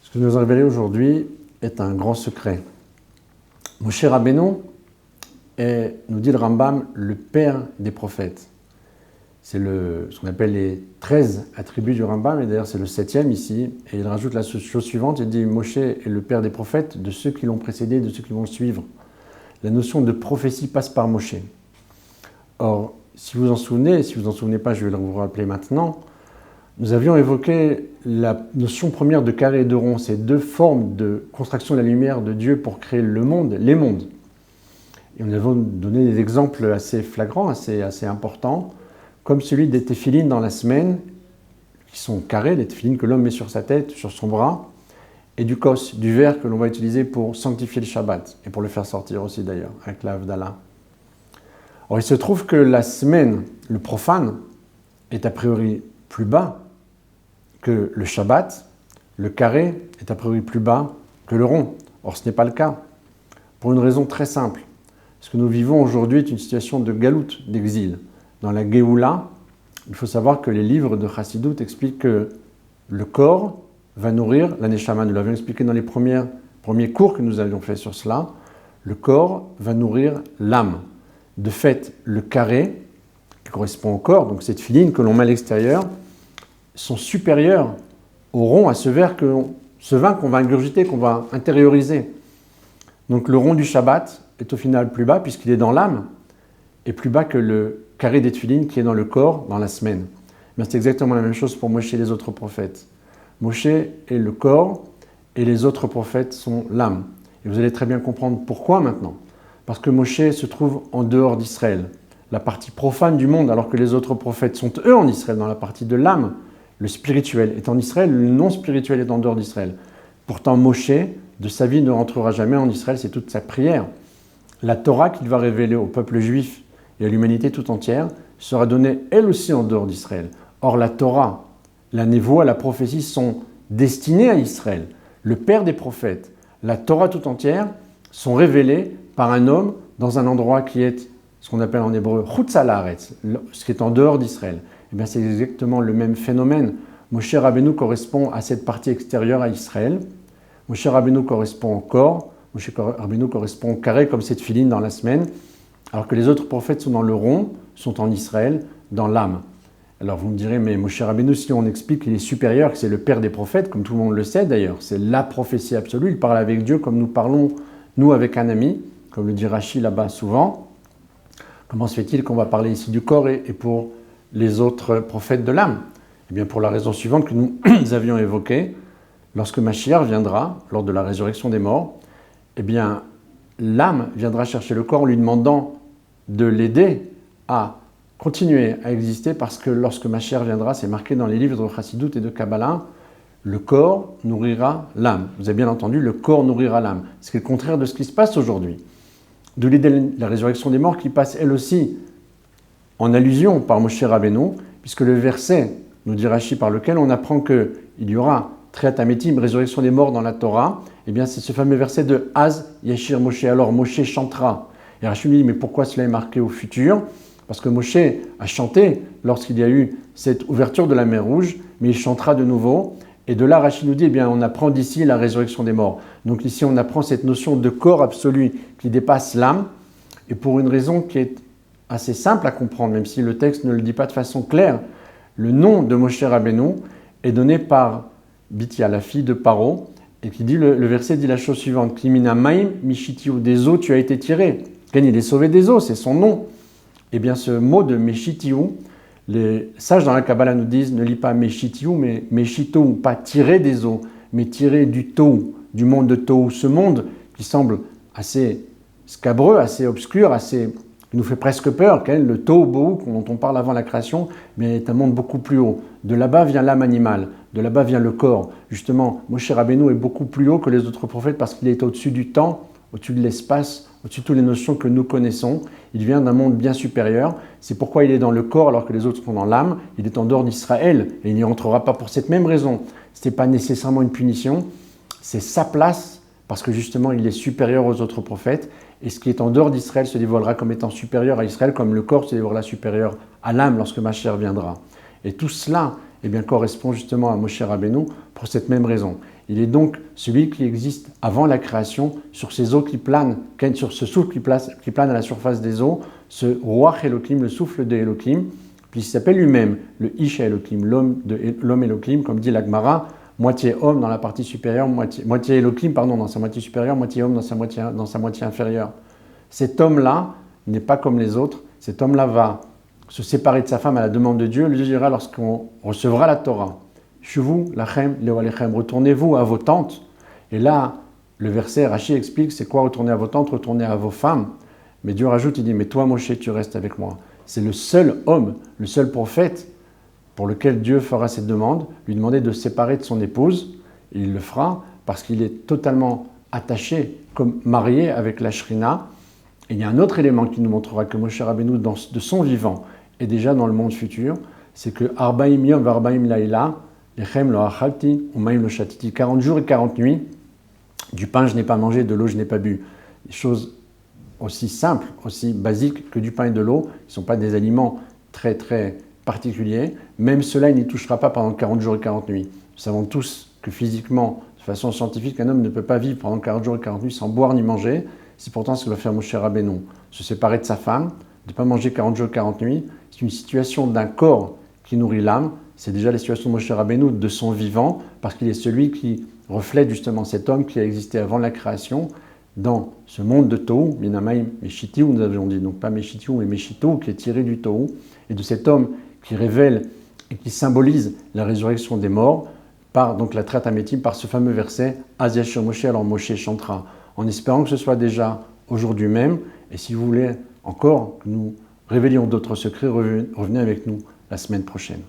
Ce que nous a révélé aujourd'hui est un grand secret. Moshe Rabbeinu est, nous dit le Rambam, le père des prophètes. C'est ce qu'on appelle les 13 attributs du Rambam, et d'ailleurs c'est le 7e ici, et il rajoute la chose suivante, il dit Moshe est le père des prophètes, de ceux qui l'ont précédé, de ceux qui vont le suivre. La notion de prophétie passe par Moshe. Or, si vous en souvenez, si vous en souvenez pas, je vais vous rappeler maintenant, nous avions évoqué la notion première de carré et de rond, ces deux formes de construction de la lumière de Dieu pour créer le monde, les mondes. Et nous avons donné des exemples assez flagrants, assez importants, comme celui des téphilines dans la semaine, qui sont carrés, les téphilines que l'homme met sur sa tête, sur son bras, et du kos, du verre que l'on va utiliser pour sanctifier le Shabbat, et pour le faire sortir aussi d'ailleurs, avec la Havdalah. Or, il se trouve que la semaine, le profane, est a priori plus bas que le Shabbat, le carré est a priori plus bas que le rond. Or, ce n'est pas le cas, pour une raison très simple. Ce que nous vivons aujourd'hui est une situation de galoute, d'exil. Dans la Géoula, il faut savoir que les livres de Chassidut expliquent que le corps va nourrir la Neshama. Nous l'avions expliqué dans les premiers cours que nous avions fait sur cela. Le corps va nourrir l'âme. De fait, le carré, qui correspond au corps, donc cette filine que l'on met à l'extérieur, sont supérieurs au rond, à ce vin qu'on va ingurgiter, qu'on va intérioriser. Donc le rond du Shabbat est au final plus bas, puisqu'il est dans l'âme, et plus bas que le carré des tefilines qui est dans le corps, dans la semaine. Mais c'est exactement la même chose pour Moshe et les autres prophètes. Moshe est le corps, et les autres prophètes sont l'âme. Et vous allez très bien comprendre pourquoi maintenant. Parce que Moshe se trouve en dehors d'Israël, la partie profane du monde, alors que les autres prophètes sont eux en Israël, dans la partie de l'âme. Le spirituel est en Israël, le non-spirituel est en dehors d'Israël. Pourtant, Moshe, de sa vie, ne rentrera jamais en Israël, c'est toute sa prière. La Torah qu'il va révéler au peuple juif et à l'humanité tout entière sera donnée, elle aussi, en dehors d'Israël. Or, la Torah, la névoie, la prophétie sont destinées à Israël. Le père des prophètes, la Torah tout entière, sont révélées par un homme dans un endroit qui est ce qu'on appelle en hébreu Chutz haaretz, ce qui est en dehors d'Israël. Eh bien, c'est exactement le même phénomène. Moshe Rabbeinu correspond à cette partie extérieure à Israël. Moshe Rabbeinu correspond au corps. Moshe Rabbeinu correspond au carré, comme cette filine dans la semaine. Alors que les autres prophètes sont dans le rond, sont en Israël, dans l'âme. Alors vous me direz, mais Moshe Rabbeinu, si on explique qu'il est supérieur, que c'est le père des prophètes, comme tout le monde le sait d'ailleurs, c'est la prophétie absolue, il parle avec Dieu comme nous parlons, nous avec un ami, comme le dit Rashi là-bas souvent. Comment se fait-il qu'on va parler ici du corps et pour les autres prophètes de l'âme? Eh bien pour la raison suivante que nous avions évoquée, lorsque Mashiach viendra, lors de la résurrection des morts, eh bien l'âme viendra chercher le corps en lui demandant de l'aider à continuer à exister, parce que lorsque Mashiach viendra, c'est marqué dans les livres de Chassidut et de Kabbalah, le corps nourrira l'âme. Vous avez bien entendu, le corps nourrira l'âme. C'est le contraire de ce qui se passe aujourd'hui. D'où l'idée de la résurrection des morts qui passe elle aussi en allusion par Moshe Rabbeinu, puisque le verset, nous dit Rashi, par lequel on apprend qu'il y aura Triat Hametim, résurrection des morts dans la Torah, eh bien c'est ce fameux verset de Az Yashir Moshe. Alors Moshe chantera. Et Rashi lui dit, mais pourquoi cela est marqué au futur? Parce que Moshe a chanté lorsqu'il y a eu cette ouverture de la mer Rouge, mais il chantera de nouveau. Et de là, Rashi nous dit, eh bien, on apprend d'ici la résurrection des morts. Donc ici, on apprend cette notion de corps absolu qui dépasse l'âme, et pour une raison qui est assez simple à comprendre, même si le texte ne le dit pas de façon claire. Le nom de Moshe Rabbeinu est donné par Bithia, la fille de Paro, et qui dit, le verset dit la chose suivante, Klimina Maim Mishitiu, des eaux tu as été tiré. Ken, il est sauvé des eaux, c'est son nom. Eh bien, ce mot de Meshitiu, les sages dans la Kabbalah nous disent, ne lis pas Meshitiu, mais Meshitou, pas tirer des eaux, mais tirer du Tohu, du monde de Tohu. Ce monde qui semble assez scabreux, assez obscur, qui nous fait presque peur, le Tohu Bohu, dont on parle avant la création, mais est un monde beaucoup plus haut. De là-bas vient l'âme animale, de là-bas vient le corps. Justement, Moshe Rabbeinu est beaucoup plus haut que les autres prophètes parce qu'il est au-dessus du temps, au-dessus de l'espace, au-dessus de toutes les notions que nous connaissons. Il vient d'un monde bien supérieur. C'est pourquoi il est dans le corps alors que les autres sont dans l'âme. Il est en dehors d'Israël et il n'y entrera pas pour cette même raison. Ce n'est pas nécessairement une punition, c'est sa place parce que justement il est supérieur aux autres prophètes. Et ce qui est en dehors d'Israël se dévoilera comme étant supérieur à Israël, comme le corps se dévoilera supérieur à l'âme lorsque Mashiach viendra. Et tout cela, eh bien, correspond justement à Moshe Rabbeinu pour cette même raison. Il est donc celui qui existe avant la création sur ces eaux qui planent, sur ce souffle qui plane à la surface des eaux, ce Ruach Elohim, le souffle de Elohim, puis il s'appelle lui-même le Ish Elohim, l'homme Elohim, comme dit l'Agmara, moitié homme dans la partie supérieure, moitié Elohim, pardon, dans sa moitié supérieure, moitié homme dans sa moitié inférieure. Cet homme-là n'est pas comme les autres, cet homme-là va se séparer de sa femme à la demande de Dieu. Le Dieu dira lorsqu'on recevra la Torah, Shuvu lachem leoalechem, retournez-vous à vos tentes. Et là, le verset Rashi explique c'est quoi retourner à vos tentes, retourner à vos femmes. Mais Dieu rajoute, il dit mais toi Moshe, tu restes avec moi. C'est le seul homme, le seul prophète pour lequel Dieu fera cette demande, lui demander de se séparer de son épouse. Et il le fera parce qu'il est totalement attaché, comme marié avec la Shrina. Et il y a un autre élément qui nous montrera que Moshe Rabbeinu, de son vivant, est déjà dans le monde futur, c'est que Arbaim Yom Varbaim Laïla, Lechem lo achalti, umaim lo shatiti, 40 jours et 40 nuits, du pain je n'ai pas mangé, de l'eau je n'ai pas bu. Des choses aussi simples, aussi basiques que du pain et de l'eau, qui ne sont pas des aliments très très particuliers, même cela il n'y touchera pas pendant 40 jours et 40 nuits. Nous savons tous que physiquement, de façon scientifique, un homme ne peut pas vivre pendant 40 jours et 40 nuits sans boire ni manger. C'est pourtant ce que va faire Moshe Rabbeinu, se séparer de sa femme, de ne pas manger 40 jours et 40 nuits. C'est une situation d'un corps qui nourrit l'âme. C'est déjà la situation de Moshe Rabbeinu, de son vivant, parce qu'il est celui qui reflète justement cet homme qui a existé avant la création, dans ce monde de Tohu, Minamaim Meshitiou, nous avions dit, donc pas Meshitiou, mais Meshitou, qui est tiré du Tohu, et de cet homme qui révèle et qui symbolise la résurrection des morts, par donc la traite amétime, par ce fameux verset, Az Yashir Moshe, alors Moshe chantera, en espérant que ce soit déjà aujourd'hui même, et si vous voulez encore que nous révélions d'autres secrets, revenez avec nous la semaine prochaine.